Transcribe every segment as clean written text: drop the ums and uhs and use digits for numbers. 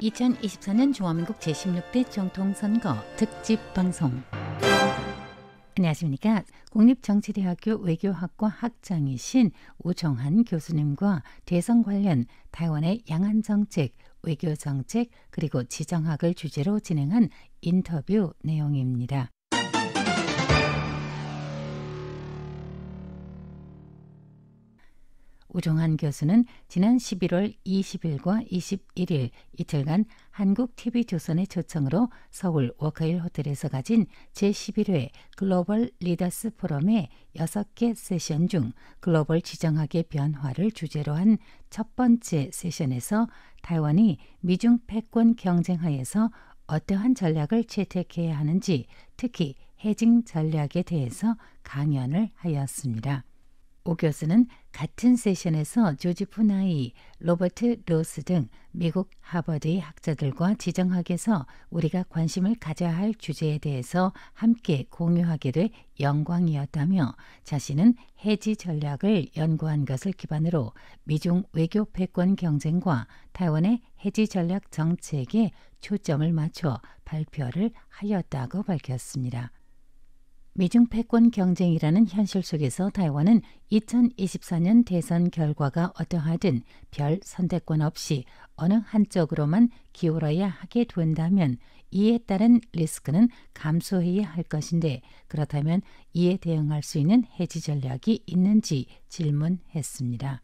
2024년 중화민국 제16대總統선거 특집 방송. 안녕하십니까. 국립정치대학교 외교학과 학장이신 우종한 교수님과 대선 관련台湾의 양안정책, 외교정책 그리고 지정학을 주제로 진행한 인터뷰 내용입니다. 우종한 교수는 지난 11월 20일과 21일 이틀간 한국TV조선의 초청으로 서울 워커힐 호텔에서 가진 제11회 글로벌 리더스 포럼의 6개 세션 중 글로벌 지정학의 변화를 주제로 한 첫 번째 세션에서台湾이 미중 패권 경쟁하에서 어떠한 전략을 채택해야 하는지, 특히 해징 전략에 대해서 강연을 하였습니다. 오 교수는 같은 세션에서 조지프 나이, 로버트 로스 등 미국 하버드의 학자들과 지정학에서 우리가 관심을 가져야 할 주제에 대해서 함께 공유하게 돼 영광이었다며, 자신은 해지 전략을 연구한 것을 기반으로 미중 외교 패권 경쟁과台湾의 해지 전략 정책에 초점을 맞춰 발표를 하였다고 밝혔습니다. 미중 패권 경쟁이라는 현실 속에서台湾은 2024년 대선 결과가 어떠하든 별 선택권 없이 어느 한쪽으로만 기울어야 하게 된다면 이에 따른 리스크는 감수해야 할 것인데, 그렇다면 이에 대응할 수 있는 해지 전략이 있는지 질문했습니다.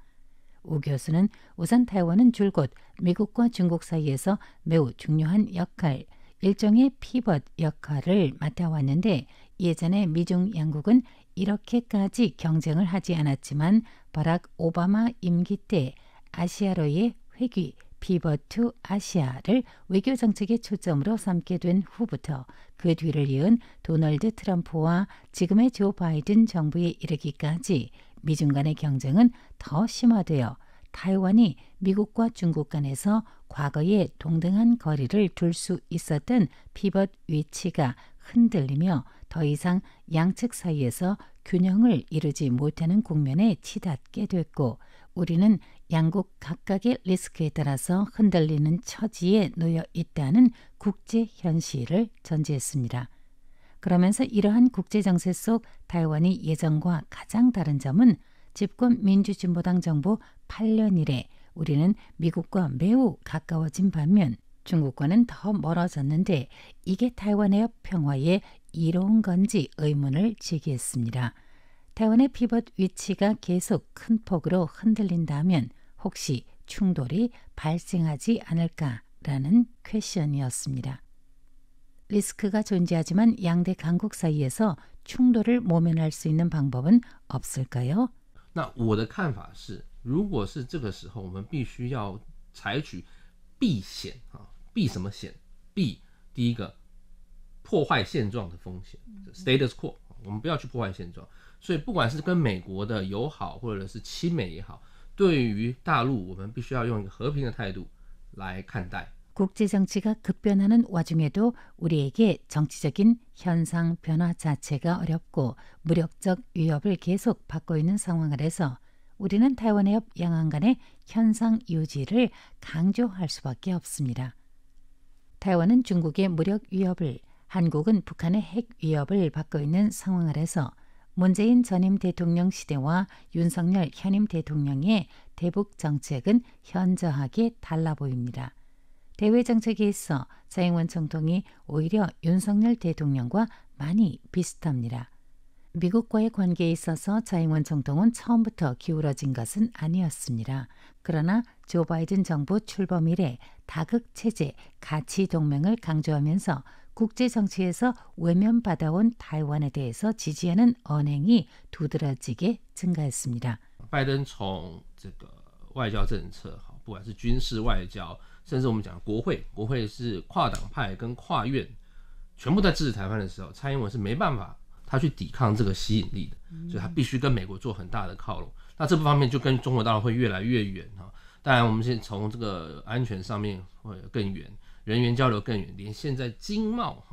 오 교수는 우선台湾은 줄곧 미국과 중국 사이에서 매우 중요한 역할, 일종의 피벗 역할을 맡아왔는데, 예전에 미중 양국은 이렇게까지 경쟁을 하지 않았지만 바락 오바마 임기 때 아시아로의 회귀, 피벗 투 아시아를 외교정책의 초점으로 삼게 된 후부터 그 뒤를 이은 도널드 트럼프와 지금의 조 바이든 정부에 이르기까지 미중 간의 경쟁은 더 심화되어台湾이 미국과 중국 간에서 과거에 동등한 거리를 둘 수 있었던 피벗 위치가 흔들리며 더 이상 양측 사이에서 균형을 이루지 못하는 국면에 치닫게 됐고, 우리는 양국 각각의 리스크에 따라서 흔들리는 처지에 놓여 있다는 국제 현실을 전제했습니다. 그러면서 이러한 국제 정세 속台湾이 예전과 가장 다른 점은 집권 민주진보당 정부 8년 이래 우리는 미국과 매우 가까워진 반면 중국과는 더 멀어졌는데, 이게台湾의 평화에 이로운 건지 의문을 제기했습니다.台湾의 피벗 위치가 계속 큰 폭으로 흔들린다면 혹시 충돌이 발생하지 않을까라는 퀘션이었습니다. 리스크가 존재하지만 양대 강국 사이에서 충돌을 모면할 수 있는 방법은 없을까요? 那我的看法是，如果是这个时候，我们必须要采取避险啊，避什么险？避第一个破坏现状的风险 ，status quo， 我们不要去破坏现状。所以不管是跟美国的友好或者是亲美也好，对于大陆我们必须要用一个和平的态度来看待。 국제정치가 급변하는 와중에도 우리에게 정치적인 현상 변화 자체가 어렵고 무력적 위협을 계속 받고 있는 상황 아래서 우리는台湾의 양안 간의 현상 유지를 강조할 수밖에 없습니다.台湾은 중국의 무력 위협을, 한국은 북한의 핵 위협을 받고 있는 상황 아래서 문재인 전임 대통령 시대와 윤석열 현임 대통령의 대북 정책은 현저하게 달라 보입니다. 대외 정책에 있어蔡英文 總統이 오히려 윤석열 대통령과 많이 비슷합니다. 미국과의 관계에 있어서蔡英文 總統은 처음부터 기울어진 것은 아니었습니다. 그러나 조 바이든 정부 출범 이래 다극체제, 가치 동맹을 강조하면서 국제 정치에서 외면받아온台湾에 대해서 지지하는 언행이 두드러지게 증가했습니다. 拜登从这个外交政策，不管是军事外交，甚至我们讲国会，国会是跨党派跟跨院全部在支持台湾的时候，蔡英文是没办法他去抵抗这个吸引力的，所以他必须跟美国做很大的靠拢。那这方面就跟中国大陆会越来越远哈。当然，我们现在从这个安全上面会更远，人员交流更远，连现在经贸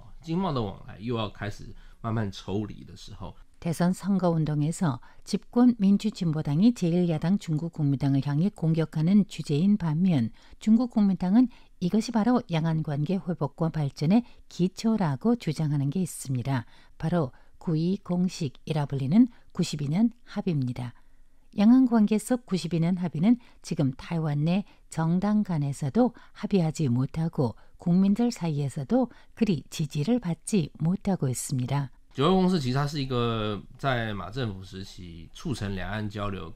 的往来又要开始慢慢抽离的时候。 대선 선거운동에서 집권 민주진보당이 제1야당 중국국민당을 향해 공격하는 주제인 반면 중국국민당은 이것이 바로 양안관계 회복과 발전의 기초라고 주장하는 게 있습니다. 바로 9.2 공식이라 불리는 92년 합의입니다. 양안관계 속 92년 합의는 지금台湾내 정당 간에서도 합의하지 못하고 국민들 사이에서도 그리 지지를 받지 못하고 있습니다. 九二共识其实它是一个在马政府时期促成两岸交流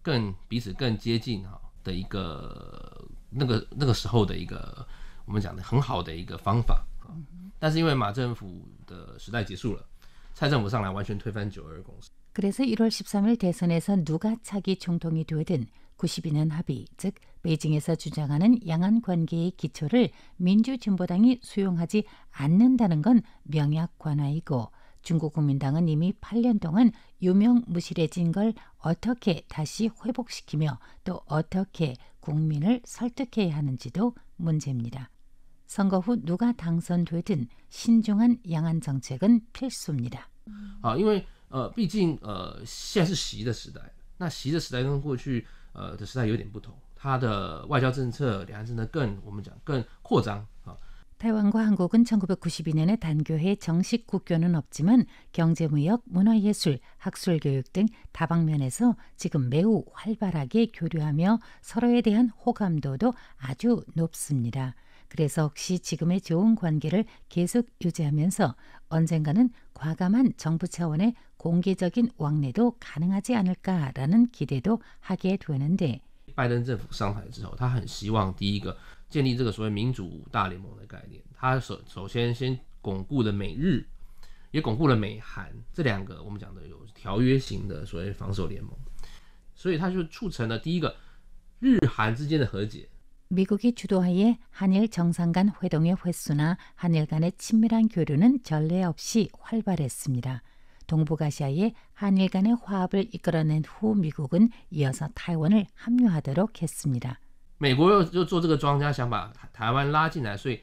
跟彼此更接近的一个那个时候的一个我们讲的很好的一个方法。但是因为马政府的时代结束了，蔡政府上来完全推翻九二共识。 그래서 1월 13일 대선에서 누가 차기 총통이 되든 92년 합의, 즉 베이징에서 주장하는 양안 관계의 기초를 민주진보당이 수용하지 않는다는 건 명약관화이고 중국 국민당은 이미 8년 동안 유명무실해진 걸 어떻게 다시 회복시키며 또 어떻게 국민을 설득해야 하는지도 문제입니다. 선거 후 누가 당선되든 신중한 양안 정책은 필수입니다. 因为毕竟现在是习的时代，那习的时代跟过去的时代有点不同，他的外交政策、两岸政策我们讲更扩张。 台湾과 한국은 1992년에 단교해 정식 국교는 없지만 경제, 무역, 문화예술, 학술교육 등 다방면에서 지금 매우 활발하게 교류하며 서로에 대한 호감도도 아주 높습니다. 그래서 혹시 지금의 좋은 관계를 계속 유지하면서 언젠가는 과감한 정부 차원의 공개적인 왕래도 가능하지 않을까라는 기대도 하게 되는데 拜登政府上台之后，他很希望第一个建立这个所谓民主大联盟的概念。他首先巩固了美日，也巩固了美韩这两个我们讲的有条约型的所谓防守联盟，所以他就促成了第一个日韩之间的和解。 미국이 주도하에 한일 정상 간 회동의 횟수나 한일 간의 친밀한 교류는 전례 없이 활발했습니다. 동북아시아의 한일 간의 화합을 이끌어낸 후 미국은 이어서台湾을 합류하도록 했습니다. 美国又做这个庄家，想把台湾拉进来，所以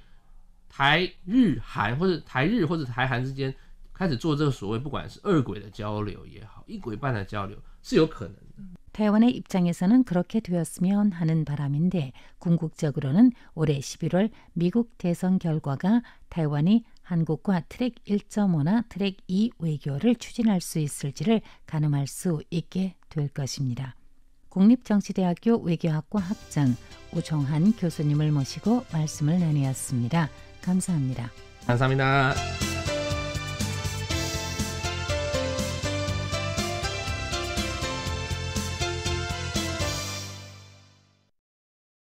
台日韩或者台日或者台韩之间开始做这个所谓不管是二轨的交流也好，一轨半的交流是有可能的。 台湾의 입장에서는 그렇게 되었으면 하는 바람인데 궁극적으로는 올해 11월 미국 대선 결과가台湾이 한국과 트랙 1.5나 트랙 2 외교를 추진할 수 있을지를 가늠할 수 있게 될 것입니다. 국립정치대학교 외교학과 학장 우종한 교수님을 모시고 말씀을 나누었습니다. 감사합니다. 감사합니다.